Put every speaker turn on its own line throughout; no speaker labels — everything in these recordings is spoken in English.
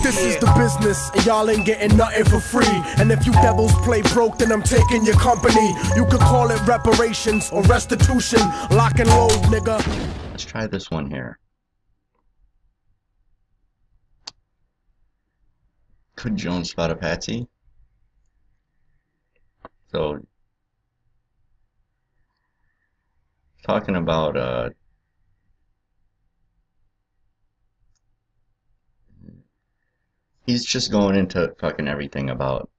This is the business, and y'all ain't getting nothing for free. And if you devils play broke, then I'm taking your company. You could call it reparations or restitution. Lock and load, nigga.
Let's try this one here. Could Jones spot a patsy? So, talking about, he's just going into fucking everything about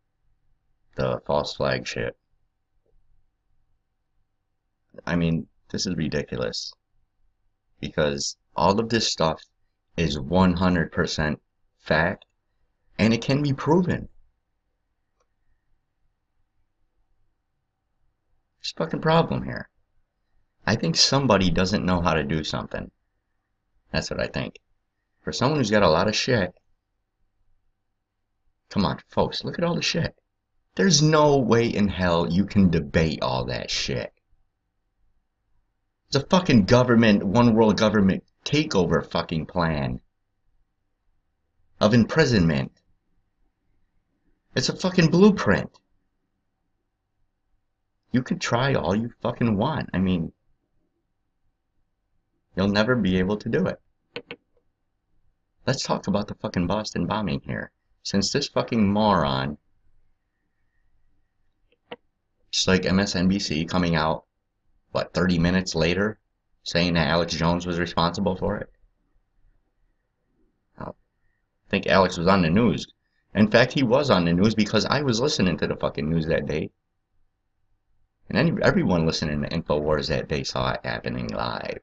the false flag shit. I mean, this is ridiculous. Because all of this stuff is 100% fact, and it can be proven. There's a fucking problem here. I think somebody doesn't know how to do something. That's what I think. For someone who's got a lot of shit, come on, folks, look at all the shit. There's no way in hell you can debate all that shit. It's a fucking government, one world government takeover fucking plan of imprisonment. It's a fucking blueprint. You can try all you fucking want. I mean, you'll never be able to do it. Let's talk about the fucking Boston bombing here. Since this fucking moron, just like MSNBC coming out, what, 30 minutes later, saying that Alex Jones was responsible for it? I think Alex was on the news. In fact, he was on the news because I was listening to the fucking news that day. And everyone listening to InfoWars that day saw it happening live.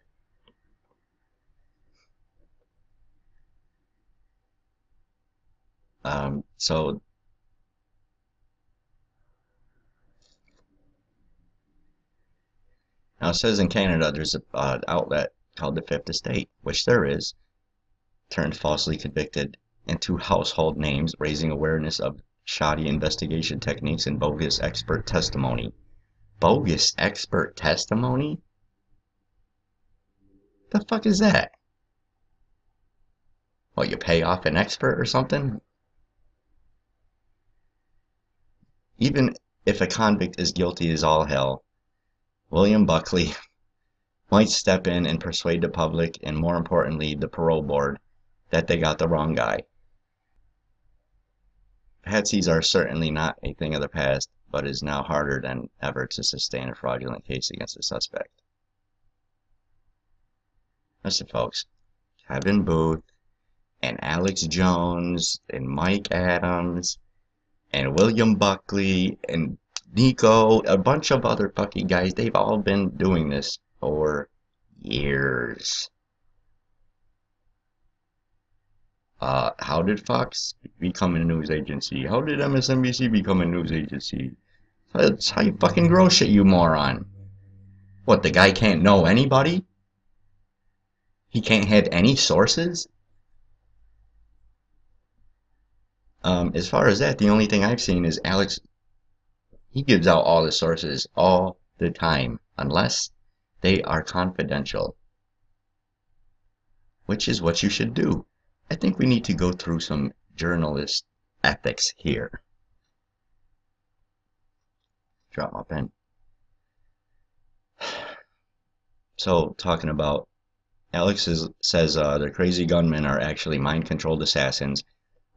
So now it says in Canada there's an outlet called the Fifth Estate, which there is, turned falsely convicted into household names, raising awareness of shoddy investigation techniques and bogus expert testimony. Bogus expert testimony? The fuck is that? What, you pay off an expert or something? Even if a convict is guilty as all hell, William Buckley might step in and persuade the public, and more importantly, the parole board, that they got the wrong guy. Patsies are certainly not a thing of the past, but it is now harder than ever to sustain a fraudulent case against a suspect. Listen, folks, Kevin Booth, and Alex Jones, and Mike Adams, and William Buckley, and Nico, a bunch of other fucking guys, they've all been doing this for years. How did Fox become a news agency? How did MSNBC become a news agency? That's how you fucking grow shit, you moron. What, the guy can't know anybody? He can't have any sources? As far as that, the only thing I've seen is Alex, he gives out all the sources all the time, unless they are confidential. Which is what you should do. I think we need to go through some journalist ethics here. Drop my pen. So, talking about, Alex says the crazy gunmen are actually mind-controlled assassins.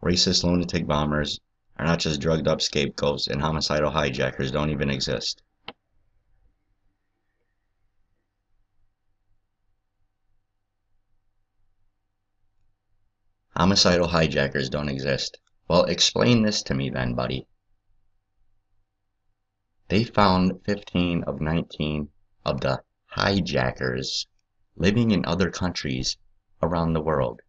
Racist lunatic bombers are not just drugged up scapegoats, and homicidal hijackers don't even exist. Homicidal hijackers don't exist. Well, explain this to me then, buddy. They found 15 of 19 of the hijackers living in other countries around the world.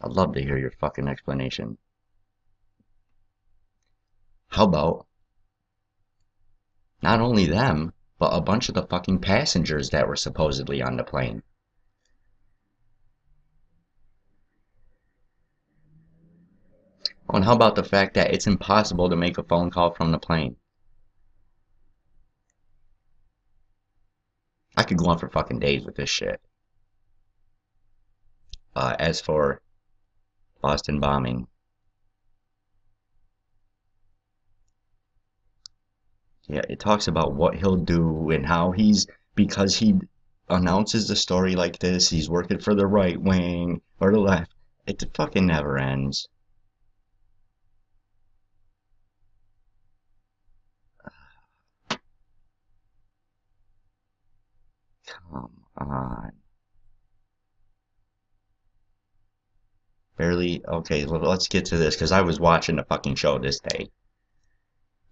I'd love to hear your fucking explanation. How about not only them, but a bunch of the fucking passengers that were supposedly on the plane? Oh, and how about the fact that it's impossible to make a phone call from the plane? I could go on for fucking days with this shit. As for Boston bombing, yeah, it talks about what he'll do and how because he announces the story like this, he's working for the right wing or the left. It fucking never ends. Come on. Barely, okay, well, let's get to this, because I was watching the fucking show this day.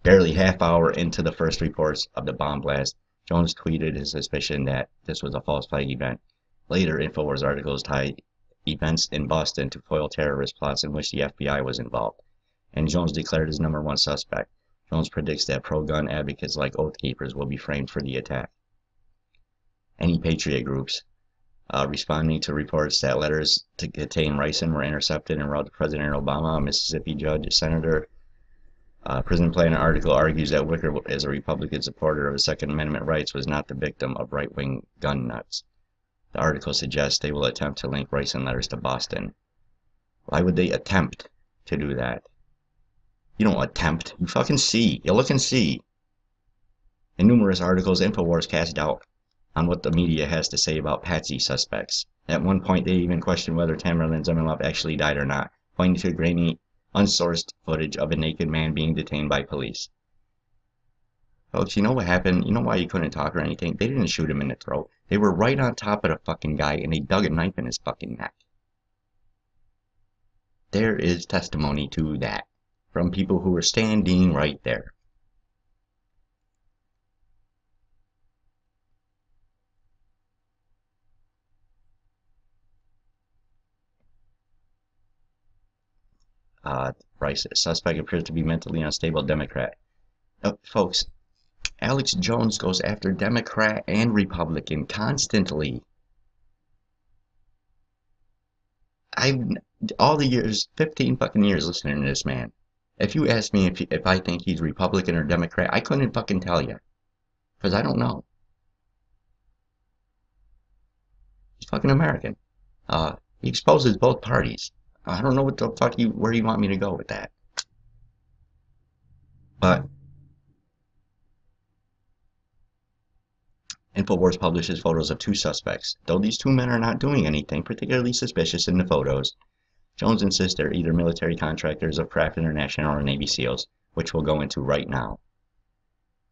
Barely half hour into the first reports of the bomb blast, Jones tweeted his suspicion that this was a false flag event. Later, InfoWars articles tied events in Boston to foil terrorist plots in which the FBI was involved, and Jones declared his #1 suspect. Jones predicts that pro-gun advocates like Oath Keepers will be framed for the attack. Any patriot groups responding to reports that letters to contain ricin were intercepted en route to President Obama, a Mississippi judge, senator. Prison Planet article argues that Wicker, as a Republican supporter of the Second Amendment rights, was not the victim of right-wing gun nuts. The article suggests they will attempt to link ricin letters to Boston. Why would they attempt to do that? You don't attempt. You fucking see. You look and see. In numerous articles, InfoWars cast doubt on what the media has to say about patsy suspects. At one point, they even questioned whether Tamerlan Zemilov actually died or not, pointing to grainy, unsourced footage of a naked man being detained by police. Folks, you know what happened? You know why he couldn't talk or anything? They didn't shoot him in the throat. They were right on top of the fucking guy, and they dug a knife in his fucking neck. There is testimony to that from people who were standing right there. Rice, suspect appears to be mentally unstable Democrat. Folks, Alex Jones goes after Democrat and Republican constantly. I've all the years, 15 fucking years listening to this man. If you ask me if I think he's Republican or Democrat, I couldn't fucking tell you. Because I don't know. He's fucking American. He exposes both parties. I don't know what the fuck where you want me to go with that. But InfoWars publishes photos of two suspects. Though these two men are not doing anything particularly suspicious in the photos, Jones insists they're either military contractors of Craft International or Navy SEALs, which we'll go into right now.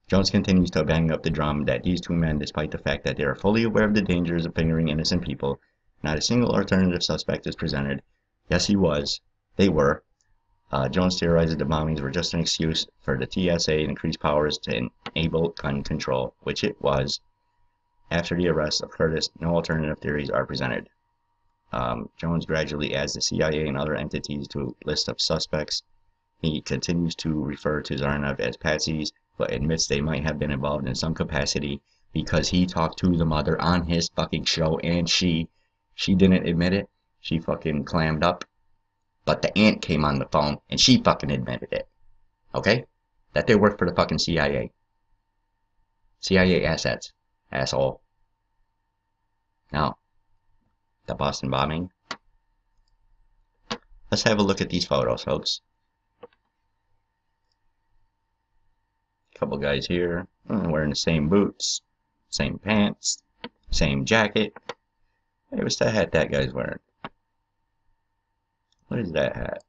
Jones continues to bang up the drum that these two men, despite the fact that they are fully aware of the dangers of fingering innocent people, not a single alternative suspect is presented. Yes, he was. They were. Jones theorizes the bombings were just an excuse for the TSA to increase powers to enable gun control, which it was. After the arrest of Curtis, no alternative theories are presented. Jones gradually adds the CIA and other entities to a list of suspects. He continues to refer to Tsarnaev as patsies, but admits they might have been involved in some capacity because he talked to the mother on his fucking show, and she didn't admit it. She fucking clammed up. But the aunt came on the phone, and she fucking admitted it. Okay? That they work for the fucking CIA. CIA assets. Asshole. Now, the Boston bombing. Let's have a look at these photos, folks. Couple guys here wearing the same boots, same pants, same jacket. Hey, what's that hat that guy's wearing? What is that hat?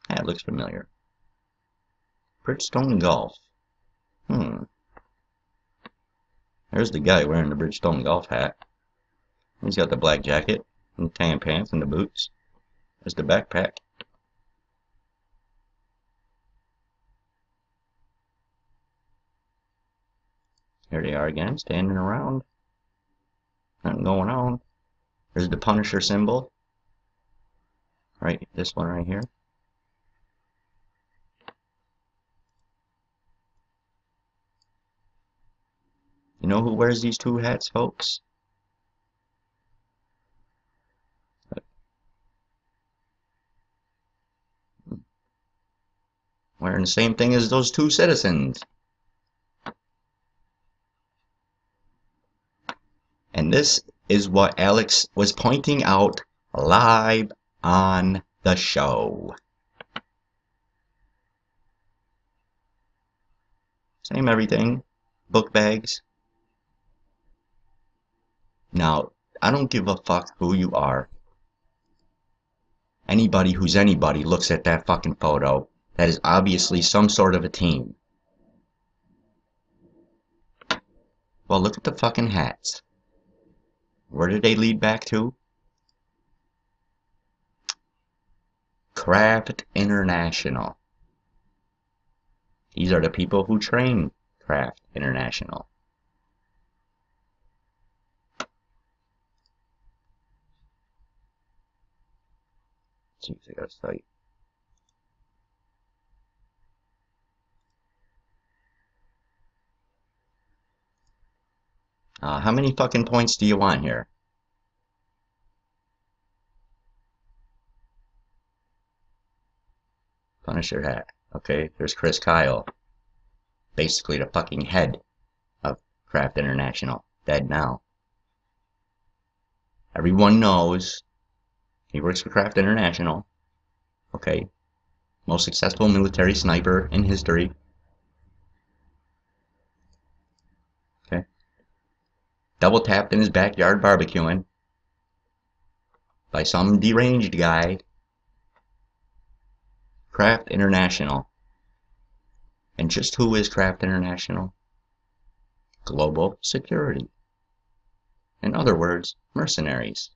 That looks familiar. Bridgestone Golf. There's the guy wearing the Bridgestone Golf hat. He's got the black jacket and tan pants and the boots. There's the backpack. Here they are again, standing around. Nothing going on. There's the Punisher symbol. Right, this one right here. You know who wears these two hats, folks? Wearing the same thing as those two citizens. And this is what Alex was pointing out live on the show. Same everything. Book bags. Now, I don't give a fuck who you are. Anybody who's anybody looks at that fucking photo. That is obviously some sort of a team. Well, look at the fucking hats. Where did they lead back to? Craft International. These are the people who train Craft International. Let's see if I got a site. How many fucking points do you want here? Punisher hat. Okay, there's Chris Kyle. Basically the fucking head of Craft International. Dead now. Everyone knows he works for Craft International. Okay. Most successful military sniper in history. Okay. Double tapped in his backyard barbecuing by some deranged guy. Craft International. And just who is Craft International? Global security. In other words, mercenaries.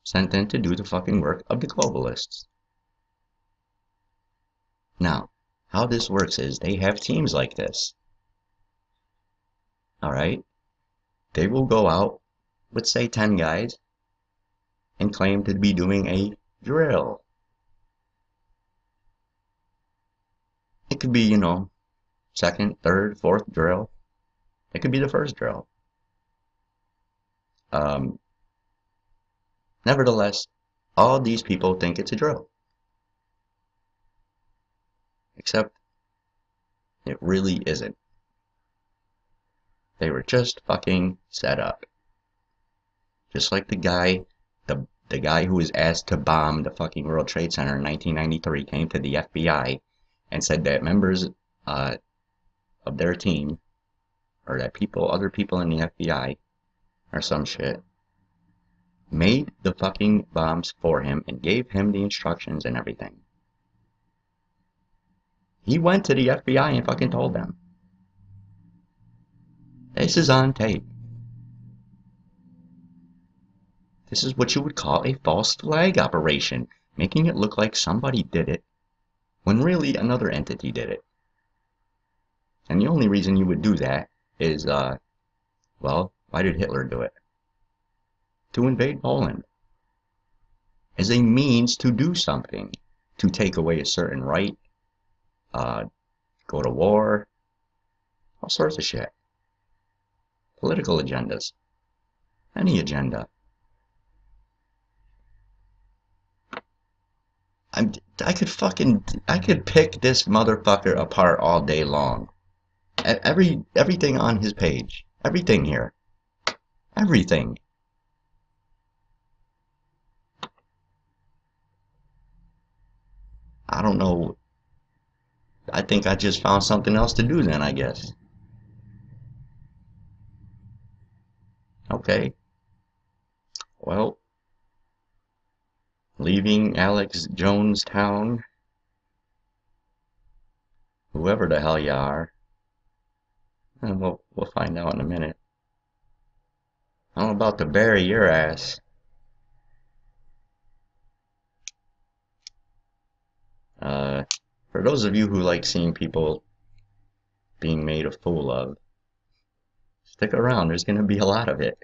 Sent in to do the fucking work of the globalists. Now, how this works is they have teams like this. Alright? They will go out with, say, 10 guys and claim to be doing a drill. It could be, you know, second, third, fourth drill. It could be the first drill. Nevertheless, all these people think it's a drill. Except, it really isn't. They were just fucking set up. Just like the guy, the guy who was asked to bomb the fucking World Trade Center in 1993 came to the FBI and said that members of their team, or that other people in the FBI, or some shit, made the fucking bombs for him and gave him the instructions and everything. He went to the FBI and fucking told them. This is on tape. This is what you would call a false flag operation, making it look like somebody did it, when really another entity did it. And the only reason you would do that is, well, why did Hitler do it? To invade Poland. As a means to do something. To take away a certain right. Go to war. All sorts of shit. Political agendas. Any agenda. I could pick this motherfucker apart all day long. Everything on his page. Everything here. Everything. I don't know. I think I just found something else to do then, I guess. Okay. Well, leaving Alex Jonestown, whoever the hell you are, and we'll find out in a minute. I'm about to bury your ass. For those of you who like seeing people being made a fool of, stick around, there's going to be a lot of it.